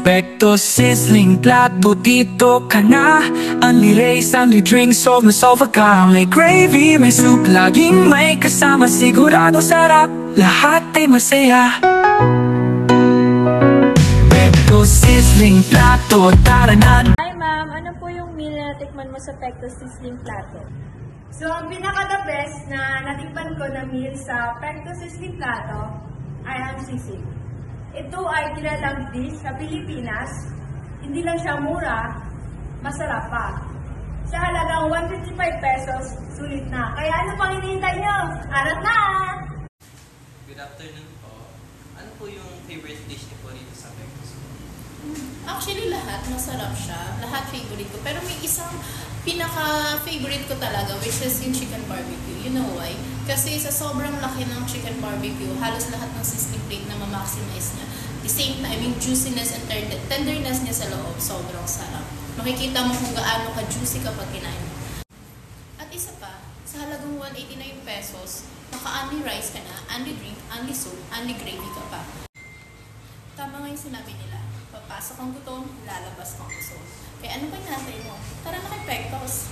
Pecto sizzling plato dito ka na. Only rice, only drink, solve na solve ka. May gravy, may soup, laging may kasama. Sigurado sarap, lahat ay masaya. Pecto sizzling plato, tara na. Hi ma'am, ano po yung meal na natikman mo sa Pecto Sizzling Plato? So, ang pinaka-the best na natikman ko na meal sa Pecto Sizzling Plato ay ang sisig. Ito ay kilalang dish sa Pilipinas. Hindi lang siya mura, masarap pa. Sa halagang 155 pesos, sulit na. Kaya ano pang hinihintay nyo? Arat na! Good afternoon po. Ano po yung favorite dish niyo po dito sa Pecto? Actually, lahat masarap siya. Lahat favorite ko. Pero may isang pinaka-favorite ko talaga, which is yung chicken barbecue. You know why? Kasi sa sobrang laki ng chicken barbecue, halos lahat ng sizzling plate na ma-maximize niya. At the same time, yung juiciness and tenderness niya sa loob, sobrang sarap. Makikita mo kung gaano ka-juicy kapag kinain mo. At isa pa, sa halagang 189 pesos, naka-only rice ka na, only drink, only soup, only gravy ka pa. Tama nga yung sinabi nila. Papasok ang gutom, lalabas ang gusto. Kaya ano pa yung natin mo? Tara na kay Pectos!